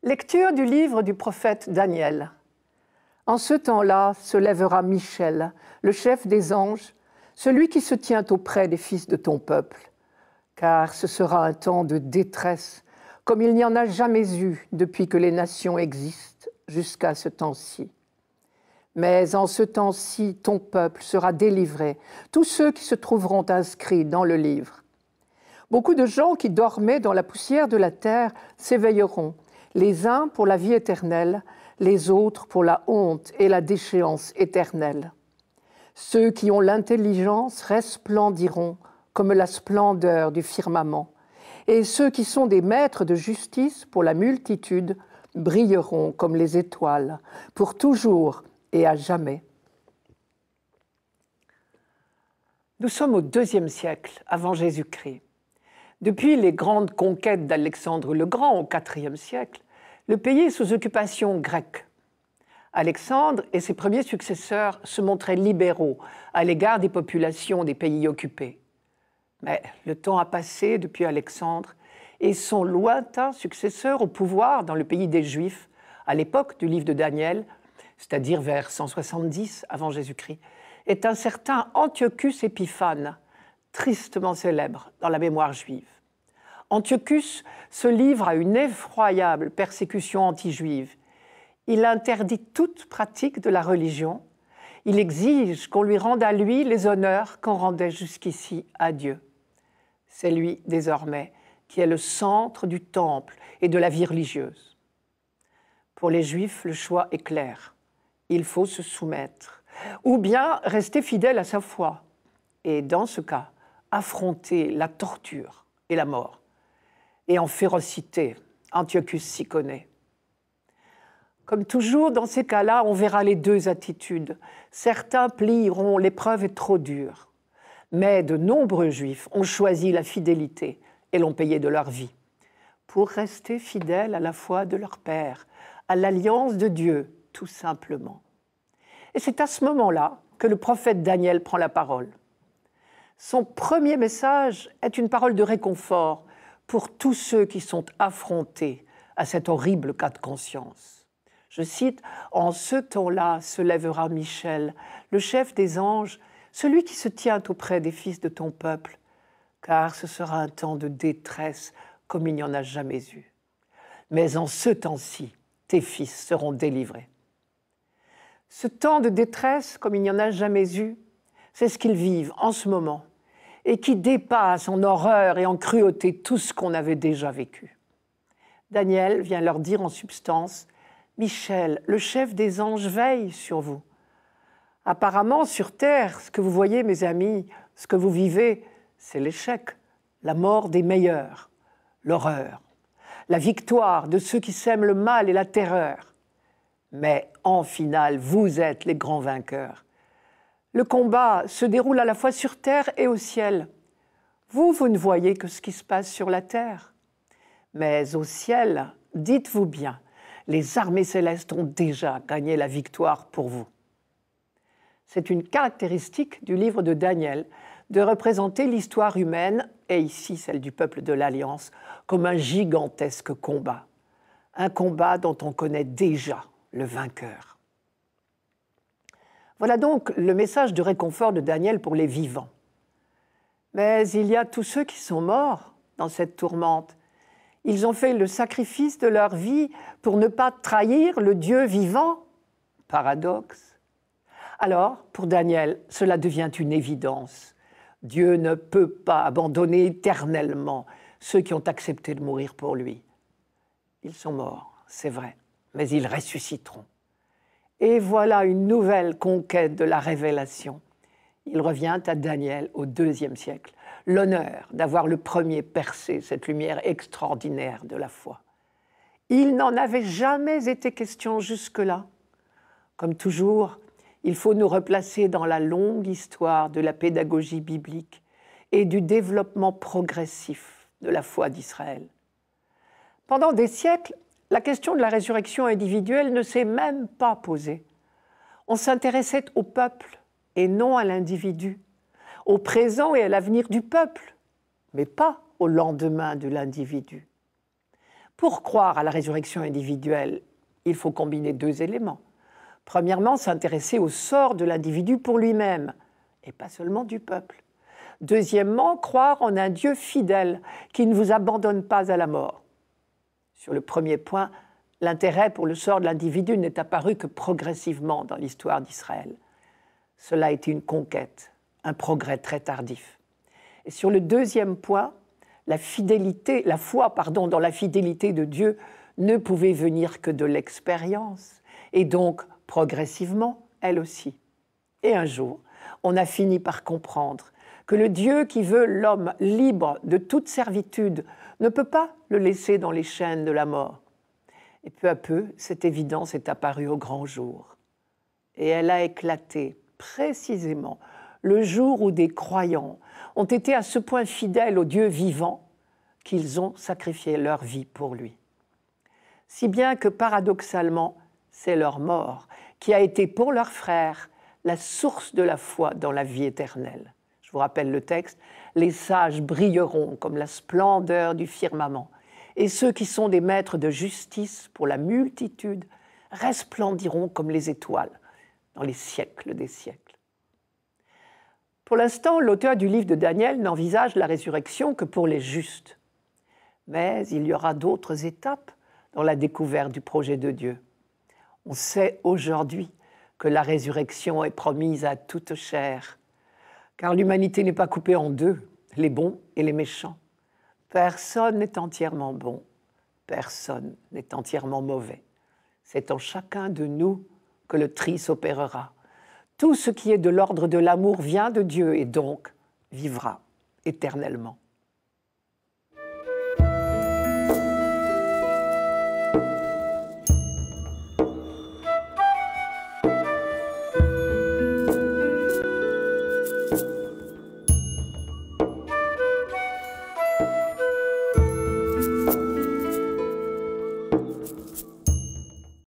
Lecture du livre du prophète Daniel. En ce temps-là se lèvera Michel, le chef des anges, celui qui se tient auprès des fils de ton peuple, car ce sera un temps de détresse, comme il n'y en a jamais eu depuis que les nations existent jusqu'à ce temps-ci. Mais en ce temps-ci, ton peuple sera délivré, tous ceux qui se trouveront inscrits dans le livre. Beaucoup de gens qui dormaient dans la poussière de la terre s'éveilleront, les uns pour la vie éternelle, les autres pour la honte et la déchéance éternelle. Ceux qui ont l'intelligence resplendiront comme la splendeur du firmament, et ceux qui sont des maîtres de justice pour la multitude brilleront comme les étoiles, pour toujours et à jamais. Nous sommes au IIe siècle avant Jésus-Christ. Depuis les grandes conquêtes d'Alexandre le Grand au IVe siècle, le pays est sous occupation grecque. Alexandre et ses premiers successeurs se montraient libéraux à l'égard des populations des pays occupés. Mais le temps a passé depuis Alexandre et son lointain successeur au pouvoir dans le pays des Juifs, à l'époque du livre de Daniel, c'est-à-dire vers 170 avant Jésus-Christ, est un certain Antiochus Épiphane, tristement célèbre dans la mémoire juive. Antiochus se livre à une effroyable persécution anti-juive. Il interdit toute pratique de la religion. Il exige qu'on lui rende à lui les honneurs qu'on rendait jusqu'ici à Dieu. C'est lui, désormais, qui est le centre du temple et de la vie religieuse. Pour les Juifs, le choix est clair. Il faut se soumettre, ou bien rester fidèle à sa foi, et dans ce cas, affronter la torture et la mort. Et en férocité, Antiochus s'y connaît. Comme toujours, dans ces cas-là, on verra les deux attitudes. Certains plieront, l'épreuve est trop dure. Mais de nombreux Juifs ont choisi la fidélité et l'ont payé de leur vie, pour rester fidèles à la foi de leur Père, à l'alliance de Dieu, tout simplement. Et c'est à ce moment-là que le prophète Daniel prend la parole. Son premier message est une parole de réconfort pour tous ceux qui sont affrontés à cet horrible cas de conscience. Je cite, « En ce temps-là se lèvera Michel, le chef des anges, celui qui se tient auprès des fils de ton peuple, car ce sera un temps de détresse comme il n'y en a jamais eu. Mais en ce temps-ci, tes fils seront délivrés. » Ce temps de détresse comme il n'y en a jamais eu, c'est ce qu'ils vivent en ce moment et qui dépasse en horreur et en cruauté tout ce qu'on avait déjà vécu. Daniel vient leur dire en substance, « Michel, le chef des anges, veille sur vous. Apparemment, sur terre, ce que vous voyez, mes amis, ce que vous vivez, c'est l'échec, la mort des meilleurs, l'horreur, la victoire de ceux qui sèment le mal et la terreur. Mais en finale, vous êtes les grands vainqueurs. Le combat se déroule à la fois sur terre et au ciel. Vous ne voyez que ce qui se passe sur la terre. Mais au ciel, dites-vous bien, les armées célestes ont déjà gagné la victoire pour vous. » C'est une caractéristique du livre de Daniel de représenter l'histoire humaine, et ici celle du peuple de l'Alliance, comme un gigantesque combat. Un combat dont on connaît déjà le vainqueur. Voilà donc le message de réconfort de Daniel pour les vivants. Mais il y a tous ceux qui sont morts dans cette tourmente. Ils ont fait le sacrifice de leur vie pour ne pas trahir le Dieu vivant. Paradoxe. Alors, pour Daniel, cela devient une évidence. Dieu ne peut pas abandonner éternellement ceux qui ont accepté de mourir pour lui. Ils sont morts, c'est vrai, mais ils ressusciteront. Et voilà une nouvelle conquête de la révélation. Il revient à Daniel au IIe siècle, l'honneur d'avoir le premier percé cette lumière extraordinaire de la foi. Il n'en avait jamais été question jusque-là. Comme toujours, il faut nous replacer dans la longue histoire de la pédagogie biblique et du développement progressif de la foi d'Israël. Pendant des siècles, la question de la résurrection individuelle ne s'est même pas posée. On s'intéressait au peuple et non à l'individu, au présent et à l'avenir du peuple, mais pas au lendemain de l'individu. Pour croire à la résurrection individuelle, il faut combiner deux éléments. Premièrement, s'intéresser au sort de l'individu pour lui-même, et pas seulement du peuple. Deuxièmement, croire en un Dieu fidèle qui ne vous abandonne pas à la mort. Sur le premier point, l'intérêt pour le sort de l'individu n'est apparu que progressivement dans l'histoire d'Israël. Cela a été une conquête, un progrès très tardif. Et sur le deuxième point, la foi dans la fidélité de Dieu ne pouvait venir que de l'expérience, et donc progressivement, elle aussi. Et un jour, on a fini par comprendre que le Dieu qui veut l'homme libre de toute servitude ne peut pas le laisser dans les chaînes de la mort. Et peu à peu, cette évidence est apparue au grand jour. Et elle a éclaté précisément le jour où des croyants ont été à ce point fidèles au Dieu vivant qu'ils ont sacrifié leur vie pour lui. Si bien que paradoxalement, c'est leur mort qui a été pour leurs frères la source de la foi dans la vie éternelle. Je vous rappelle le texte, « Les sages brilleront comme la splendeur du firmament, et ceux qui sont des maîtres de justice pour la multitude resplendiront comme les étoiles dans les siècles des siècles. » Pour l'instant, l'auteur du livre de Daniel n'envisage la résurrection que pour les justes. Mais il y aura d'autres étapes dans la découverte du projet de Dieu. On sait aujourd'hui que la résurrection est promise à toute chair, car l'humanité n'est pas coupée en deux, les bons et les méchants. Personne n'est entièrement bon, personne n'est entièrement mauvais. C'est en chacun de nous que le tri s'opérera. Tout ce qui est de l'ordre de l'amour vient de Dieu et donc vivra éternellement.